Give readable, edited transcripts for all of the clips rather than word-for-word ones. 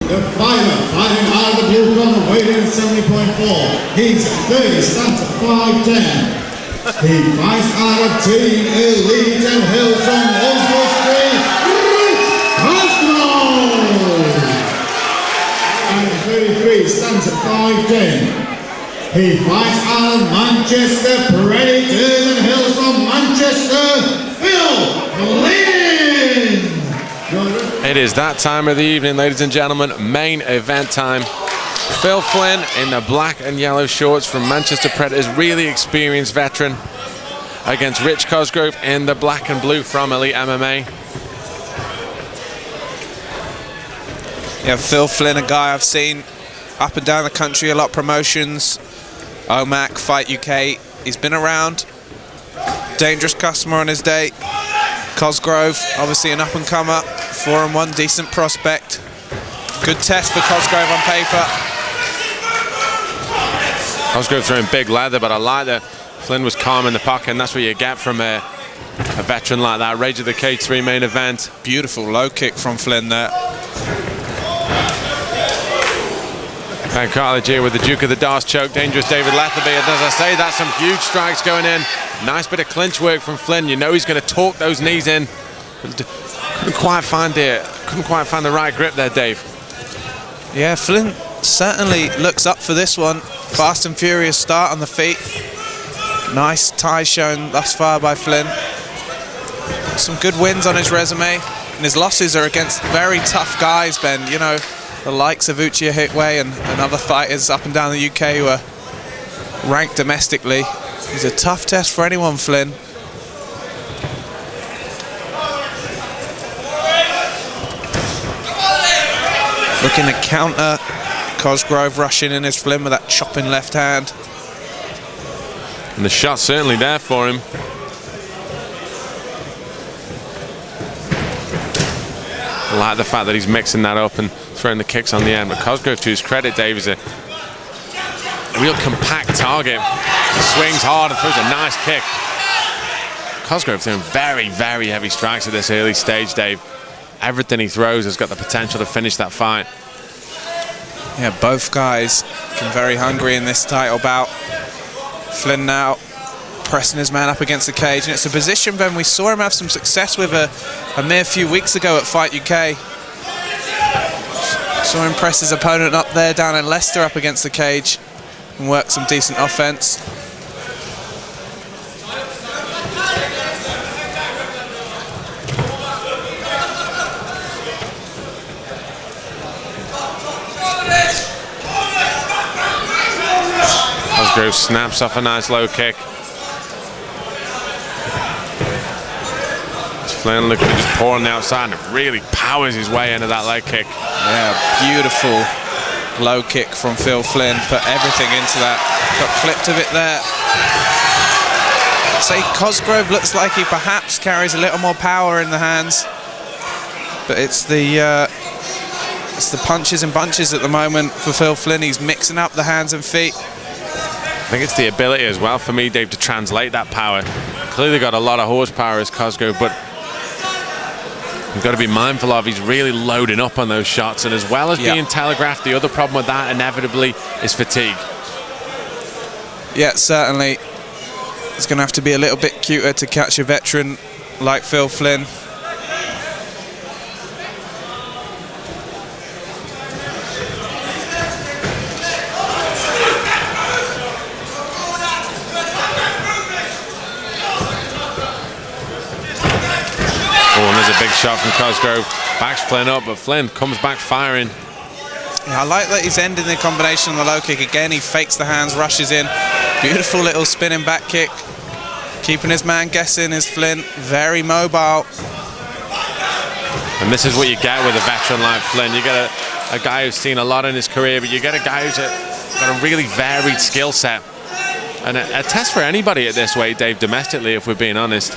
the fighter fighting out of the blue corner, weighing in 70.4. He's 30, starts at 5'10". He fights out of Team Elite and hails from Oslo Street, Cosgrove. And 33, stands at 5'10". He fights out of Manchester, Predators and hails from Manchester, Flyn. It is that time of the evening, ladies and gentlemen, main event time. Phil Flynn in the black and yellow shorts from Manchester Predators, really experienced veteran, against Rich Cosgrove in the black and blue from Elite MMA. Yeah, Phil Flynn, a guy I've seen up and down the country, a lot of promotions, OMAC, Fight UK. He's been around, dangerous customer on his day. Cosgrove, obviously an up-and-comer, 4-1, decent prospect. Good test for Cosgrove on paper. Cosgrove throwing big leather, but I like that Flynn was calm in the pocket, and that's what you get from a veteran like that. Rage of the Cage 3 main event. Beautiful low kick from Flynn there. And Cartilage here with the Duke of the Darts choke. Dangerous David Letherby. And as I say, that's some huge strikes going in. Nice bit of clinch work from Flynn. You know he's going to torque those knees in. Couldn't quite find the right grip there, Dave. Yeah, Flynn certainly looks up for this one. Fast and furious start on the feet. Nice tie shown thus far by Flynn. Some good wins on his resume. And his losses are against very tough guys, Ben. You know, the likes of Uchiha Hitway and other fighters up and down the UK who are ranked domestically. He's a tough test for anyone, Flynn. Looking to counter. Cosgrove rushing in as Flynn with that chopping left hand. And the shot's certainly there for him. I like the fact that he's mixing that up and throwing the kicks on the end. But Cosgrove, to his credit, Dave, is a real compact target. He swings hard and throws a nice kick. Cosgrove throwing very, very heavy strikes at this early stage, Dave. Everything he throws has got the potential to finish that fight. Yeah, both guys looking very hungry in this title bout. Flynn now pressing his man up against the cage, and it's a position, Ben, we saw him have some success with a mere few weeks ago at Fight UK. Saw him press his opponent up there down in Leicester up against the cage and work some decent offense. Cosgrove snaps off a nice low kick. Flynn looking to just pour on the outside and really powers his way into that leg kick. Yeah, beautiful low kick from Phil Flynn. Put everything into that. Got clipped a bit there. I'd say Cosgrove looks like he perhaps carries a little more power in the hands, but it's the punches and bunches at the moment for Phil Flynn. He's mixing up the hands and feet. I think it's the ability as well for me, Dave, to translate that power. Clearly got a lot of horsepower as Cosgrove, but you've got to be mindful of he's really loading up on those shots, and as well as being telegraphed, the other problem with that inevitably is fatigue. Yeah, certainly. It's going to have to be a little bit cuter to catch a veteran like Phil Flynn. Big shot from Cosgrove, backs Flynn up, but Flynn comes back firing. Yeah, I like that he's ending the combination on the low kick. Again, he fakes the hands, rushes in. Beautiful little spinning back kick. Keeping his man guessing is Flynn, very mobile. And this is what you get with a veteran like Flynn. You get a guy who's seen a lot in his career, but you get a guy who's got a really varied skill set. And a test for anybody at this weight, Dave, domestically, if we're being honest.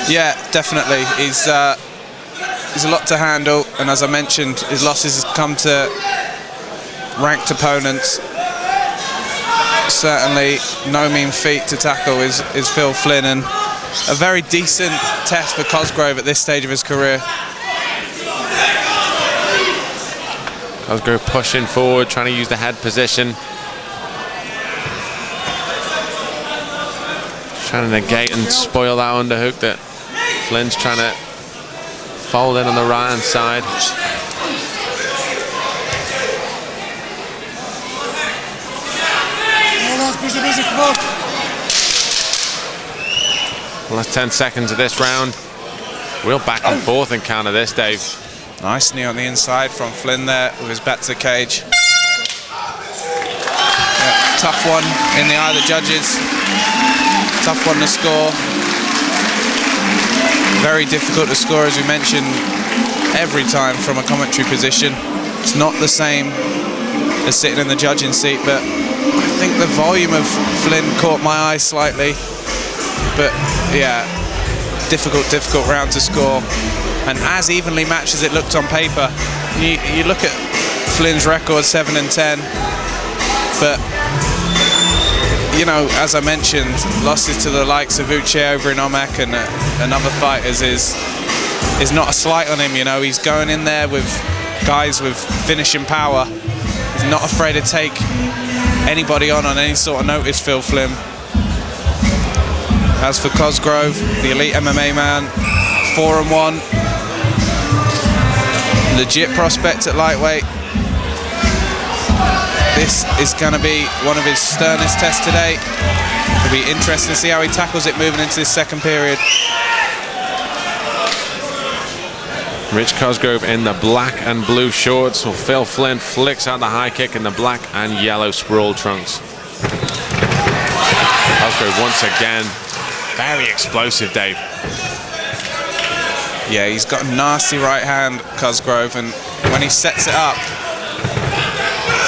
Yeah, definitely. He's a lot to handle, and as I mentioned, his losses have come to ranked opponents. Certainly no mean feat to tackle is Phil Flynn, and a very decent test for Cosgrove at this stage of his career. Cosgrove pushing forward, trying to use the head position. Trying to negate and spoil that underhook that Flyn's trying to fold in on the right hand side. Last 10 seconds of this round. Real back and forth encounter this, Dave. Nice knee on the inside from Flyn there with his back to the cage. Yeah, tough one in the eye of the judges. Tough one to score. Very difficult to score, as we mentioned, every time from a commentary position. It's not the same as sitting in the judging seat, but I think the volume of Flyn caught my eye slightly. But yeah, difficult round to score. And as evenly matched as it looked on paper, you look at Flyn's record, 7-10, but you know, as I mentioned, losses to the likes of Uche over in Omek and other fighters is not a slight on him. You know, he's going in there with guys with finishing power. He's not afraid to take anybody on any sort of notice, Phil Flynn. As for Cosgrove, the elite MMA man, 4-1. Legit prospect at lightweight. This is going to be one of his sternest tests today. It'll be interesting to see how he tackles it moving into this second period. Rich Cosgrove in the black and blue shorts, while Phil Flyn flicks out the high kick in the black and yellow sprawl trunks. Cosgrove once again, very explosive, Dave. Yeah, he's got a nasty right hand, Cosgrove, and when he sets it up,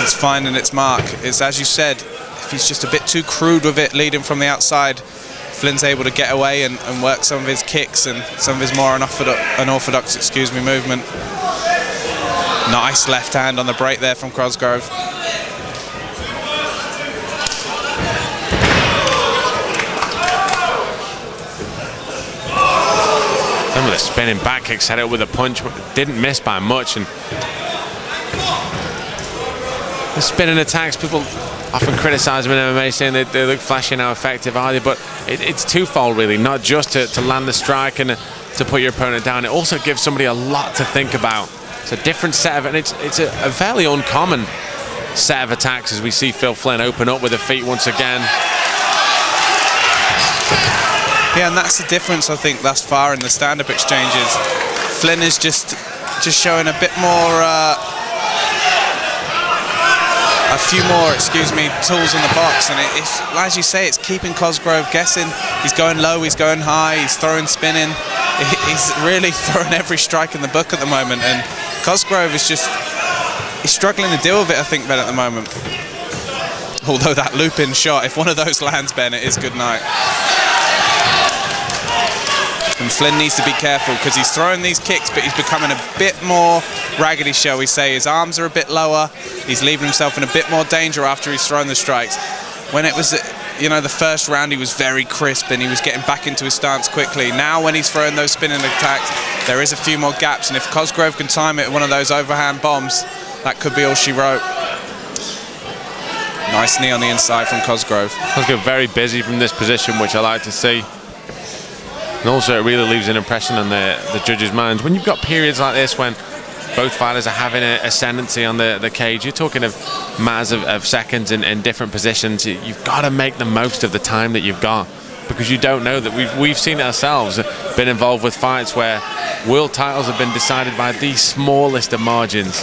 it's finding its mark. It's, as you said, if he's just a bit too crude with it, leading from the outside, Flyn's able to get away and work some of his kicks and some of his more unorthodox, movement. Nice left hand on the break there from Cosgrove. Some of the spinning back kicks set it with a punch, didn't miss by much, and the spinning attacks, people often criticise them in MMA, saying they look flashy and how effective are they, but it's twofold really, not just to land the strike and to put your opponent down. It also gives somebody a lot to think about. It's a different set of, and it's a fairly uncommon set of attacks as we see Phil Flyn open up with the feet once again. Yeah, and that's the difference, I think, thus far in the stand-up exchanges. Flyn is just showing a bit more, a few more, tools in the box, and it's, as you say, it's keeping Cosgrove guessing. He's going low, he's going high, he's throwing, spinning. He's really throwing every strike in the book at the moment, and Cosgrove is he's struggling to deal with it, I think, Ben, at the moment. Although that loop-in shot, if one of those lands, Ben, it is good night. And Flyn needs to be careful because he's throwing these kicks, but he's becoming a bit more raggedy, shall we say. His arms are a bit lower. He's leaving himself in a bit more danger after he's thrown the strikes. When it was, you know, the first round, he was very crisp and he was getting back into his stance quickly. Now, when he's throwing those spinning attacks, there is a few more gaps. And if Cosgrove can time it, one of those overhand bombs, that could be all she wrote. Nice knee on the inside from Cosgrove. Cosgrove very busy from this position, which I like to see. And also it really leaves an impression on the judges' minds. When you've got periods like this when both fighters are having an ascendancy on the cage, you're talking of matters of seconds in different positions. You've got to make the most of the time that you've got, because you don't know that we've seen it ourselves, been involved with fights where world titles have been decided by the smallest of margins.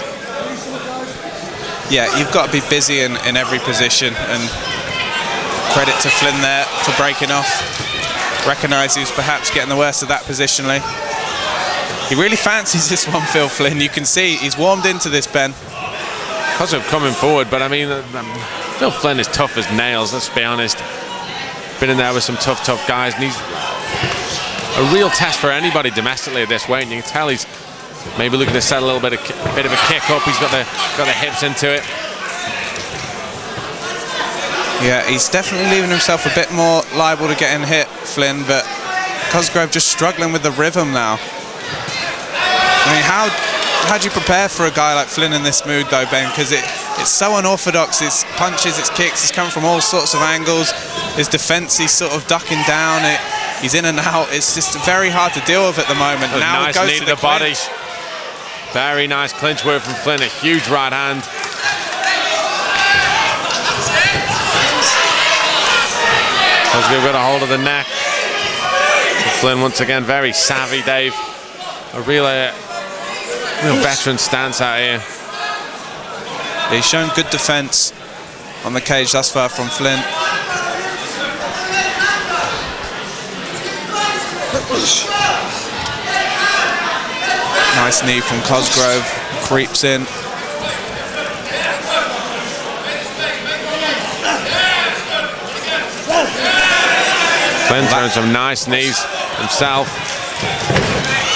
Yeah, you've got to be busy in every position, and credit to Flyn there for breaking off. Recognise he was perhaps getting the worst of that positionally. He really fancies this one, Phil Flyn. You can see he's warmed into this, Ben. Cosgrove coming forward, but I mean, Phil Flyn is tough as nails, let's be honest. Been in there with some tough guys, and he's a real test for anybody domestically at this weight. And you can tell he's maybe looking to set a little bit of a kick up. He's got the hips into it. Yeah, he's definitely leaving himself a bit more liable to getting hit, Flyn, but Cosgrove just struggling with the rhythm now. I mean, how how do you prepare for a guy like Flynn in this mood though, Ben? Because it's so unorthodox. It's punches, it's kicks, it's coming from all sorts of angles. His defense, he's sort of ducking down. He's in and out. It's just very hard to deal with at the moment. Now nice it goes knee to to the body. clinch. Very nice clinch work from Flynn. A huge right hand. Cosgrove got a hold of the neck. Flynn once again very savvy, Dave. A real veteran stance out here. He's shown good defense on the cage thus far from Flynn. Nice knee from Cosgrove, creeps in. Flynn throwing some nice knees himself.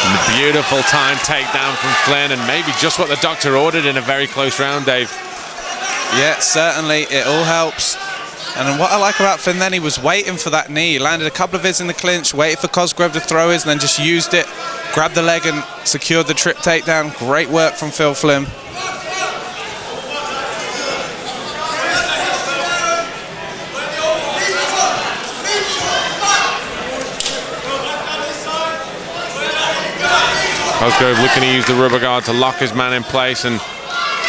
And a beautiful time takedown from Flynn, and maybe just what the doctor ordered in a very close round, Dave. Yeah, certainly, it all helps. And what I like about Flynn then, he was waiting for that knee. He landed a couple of hits in the clinch, waited for Cosgrove to throw his, and then just used it, grabbed the leg and secured the trip takedown. Great work from Phil Flynn. Cosgrove looking to use the rubber guard to lock his man in place and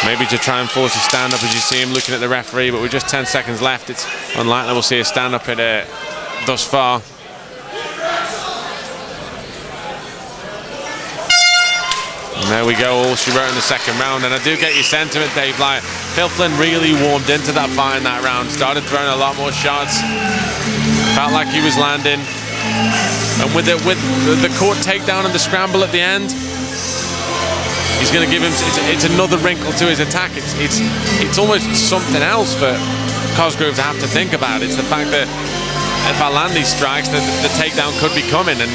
maybe to try and force a stand-up, as you see him looking at the referee, but with just 10 seconds left, it's unlikely we'll see a stand-up thus far. And there we go, all she wrote in the second round, and I do get your sentiment, Dave. Like, Phil Flynn really warmed into that fight in that round, started throwing a lot more shots, felt like he was landing. And with the caught takedown and the scramble at the end, he's going to give him. It's another wrinkle to his attack. It's almost something else for Cosgrove to have to think about. It's the fact that if I land these strikes, the takedown could be coming. And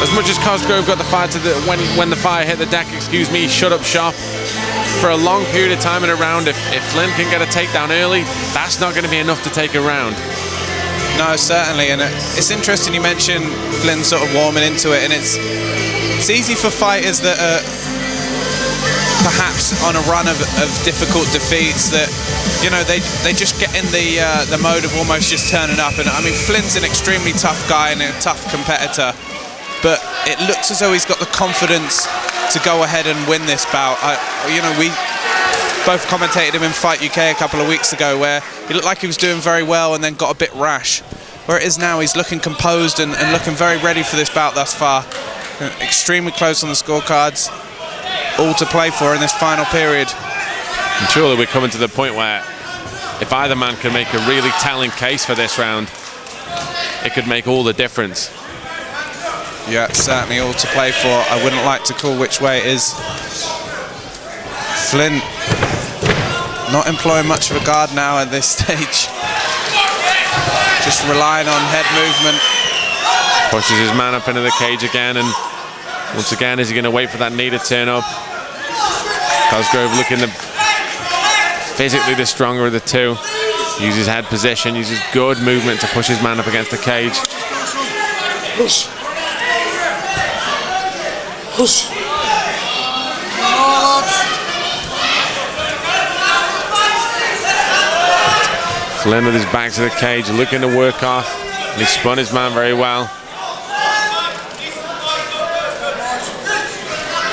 as much as Cosgrove got the fire to when the fire hit the deck, excuse me, shut up shop for a long period of time in a round. If Flynn can get a takedown early, that's not going to be enough to take a round. No, certainly, and it's interesting you mentioned Flynn sort of warming into it, and it's easy for fighters that are perhaps on a run of difficult defeats that, you know, they just get in the mode of almost just turning up. And I mean, Flynn's an extremely tough guy and a tough competitor, but it looks as though he's got the confidence to go ahead and win this bout. You know, we both commentated him in Fight UK a couple of weeks ago, where he looked like he was doing very well and then got a bit rash. Where it is now, he's looking composed and looking very ready for this bout thus far. Extremely close on the scorecards. All to play for in this final period. And surely we're coming to the point where if either man can make a really telling case for this round, it could make all the difference. Yeah, certainly all to play for. I wouldn't like to call which way it is. Flynn not employing much of a guard now at this stage. Just relying on head movement. Pushes his man up into the cage again, and once again, is he going to wait for that knee to turn up? Cosgrove looking physically the stronger of the two. Uses head position, uses good movement to push his man up against the cage. Push. Push. Flynn with his back to the cage, looking to work off. And he spun his man very well.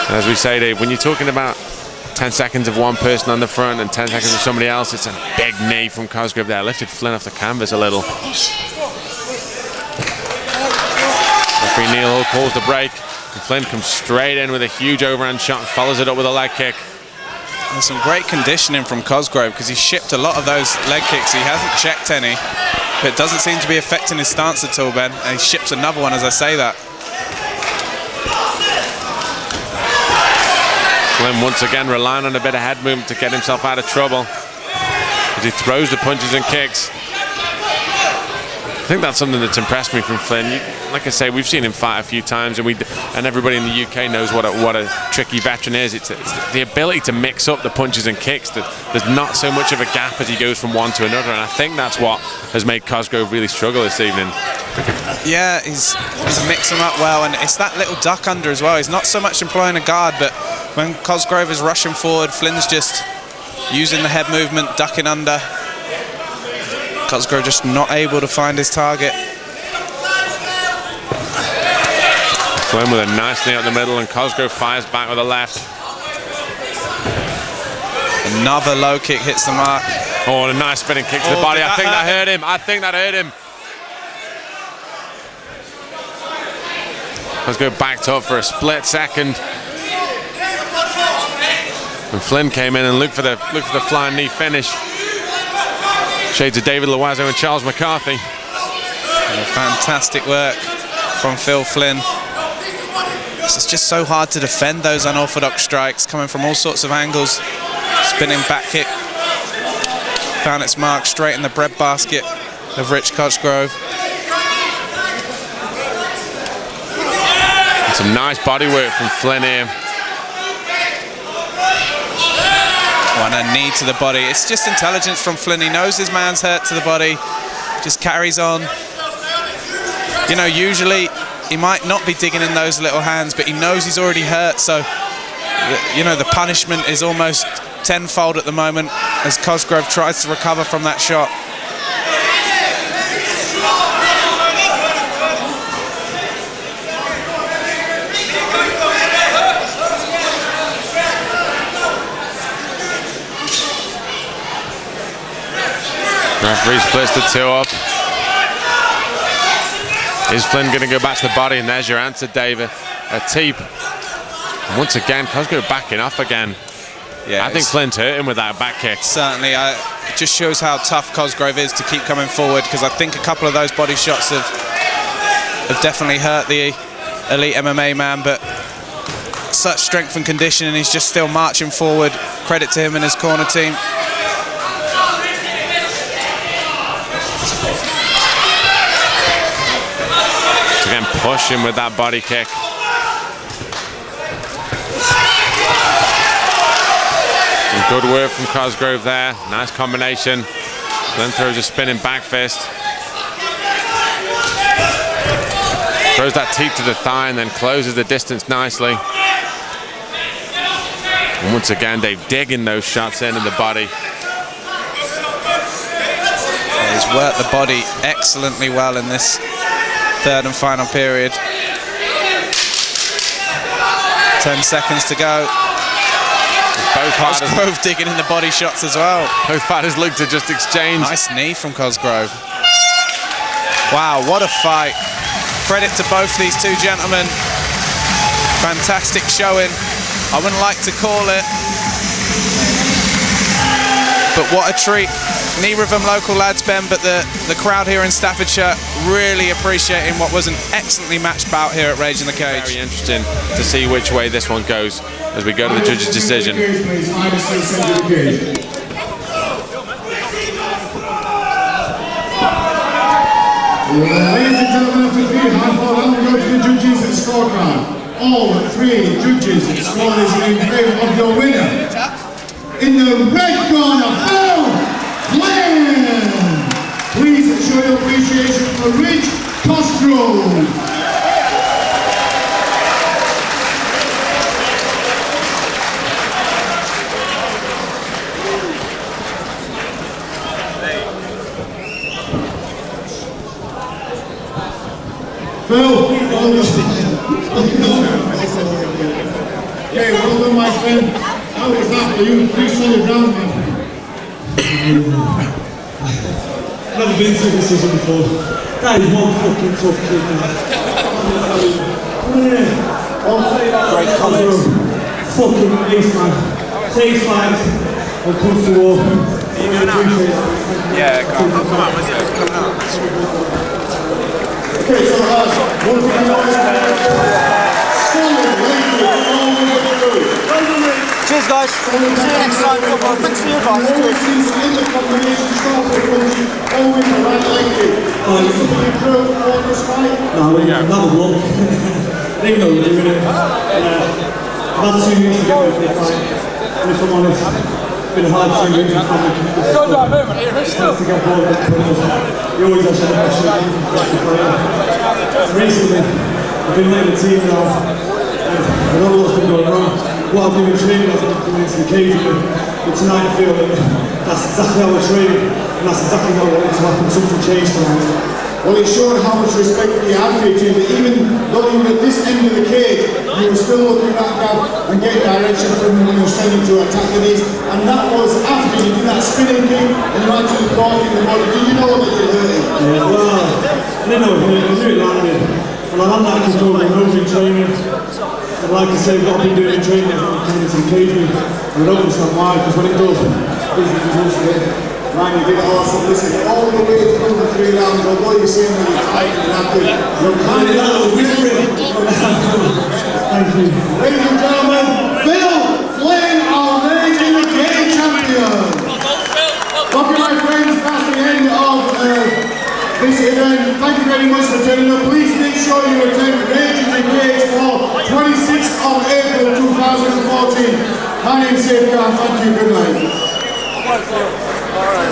And as we say, Dave, when you're talking about 10 seconds of one person on the front and 10 seconds of somebody else, it's a big knee from Cosgrove there. Lifted Flynn off the canvas a little. Referee Neil Hull calls the break. And Flynn comes straight in with a huge overhand shot and follows it up with a leg kick. And some great conditioning from Cosgrove, because he shipped a lot of those leg kicks. He hasn't checked any, but it doesn't seem to be affecting his stance at all, Ben. And he ships another one as I say that. Flynn once again relying on a bit of head movement to get himself out of trouble as he throws the punches and kicks. I think that's something that's impressed me from Flynn. Like I say, we've seen him fight a few times, and everybody in the UK knows what a tricky veteran is. It's the ability to mix up the punches and kicks. That there's not so much of a gap as he goes from one to another, and I think that's what has made Cosgrove really struggle this evening. Yeah, he's mixing them up well, and it's that little duck under as well. He's not so much employing a guard, but when Cosgrove is rushing forward, Flynn's just using the head movement, ducking under. Cosgrove just not able to find his target. Flyn with a nice knee up the middle, and Cosgrove fires back with a left. Another low kick hits the mark. Oh, and a nice spinning kick to the body. I think that hurt him. I think that hurt him. Cosgrove backed up for a split second. And Flyn came in and looked for the flying knee finish. Shades of David Loiseau and Charles McCarthy. Fantastic work from Phil Flyn. It's just so hard to defend those unorthodox strikes coming from all sorts of angles. Spinning back kick. Found its mark straight in the breadbasket of Rich Cosgrove. And some nice body work from Flyn here. One a knee to the body. It's just intelligence from Flyn. He knows his man's hurt to the body. Just carries on. You know, usually he might not be digging in those little hands, but he knows he's already hurt, so you know the punishment is almost tenfold at the moment as Cosgrove tries to recover from that shot. Referee splits the two up. Is Flyn going to go back to the body? And there's your answer, David. A teep. And once again, Cosgrove backing off again. Yeah, I think Flyn's hurt him with that back kick. Certainly. It just shows how tough Cosgrove is to keep coming forward, because I think a couple of those body shots have definitely hurt the elite MMA man, but such strength and conditioning, he's just still marching forward. Credit to him and his corner team. Again, pushing with that body kick. Some good work from Cosgrove there. Nice combination. Then throws a spinning back fist. Throws that teep to the thigh and then closes the distance nicely. And once again, they're digging those shots in the body. He's worked the body excellently well in this third and final period. 10 seconds to go. Both Cosgrove digging in the body shots as well. Both fighters look to just exchange. Nice knee from Cosgrove. Wow, what a fight. Credit to both these two gentlemen. Fantastic showing. I wouldn't like to call it, but what a treat. Neither of them local lads, Ben, but the crowd here in Staffordshire really appreciating what was an excellently matched bout here at Rage in the Cage. Very interesting to see which way this one goes as we go to the judges' decision. Ladies and gentlemen, after 3 half-hour round, we go to the judges' scorecard. All 3 judges' score is in favour of your winner. In the red corner, Phil Flyn! Please show your appreciation for Rich Cosgrove. Phil, well done, my friend. How was that for you? 3 solid rounds, my friend. Never been to a decision before. That is one fucking tough kid, man. Great comments. Fucking ace, man. Takes fights and comes to war. Yeah, come on, was it coming out? Okay, so one thing you always cheers, guys. See you next time. Thanks for your advice. No, that was luck. They know they're doing it. I've had 2 years to get ready for the fight, and if I'm honest, been hard to get into from the to get bored of it. He always has had a passion to play. Recently, I've been letting the team know, and I don't know what's been going wrong. What I've been training, I've been coming into the cage, but tonight I feel that that's exactly how we're training, and that's exactly how I want it to happen. Something changed tonight. Well, it showed how much respect you had for your team, that even though you were at this end of the cage, you were still looking at Gav and getting direction from him when you were sending to attack the knees. And that was after you did that spinning kick and you actually caught him in the body. Did you know that you hurt him? Yeah, well, I didn't know it hurt, I knew it landed. And I landed that kick over and over in training. And like I said, what I've been doing in training, I've been coming into the cage with, and I don't understand why, because when it does, it's results again. Man, you did it awesome. Listen, all the way through the 3 rounds, although you're saying that you're tight and happy, you're kind of that was whispering. Thank you. Ladies and gentlemen, Flyn, our reigning the cage champion. Okay, my friends, that's the end of this event. Thank you very much for turning up. Please make sure you attend Raging the Cage for 26th of April 2014. My name's Safeguard. Thank you. Good night. All right.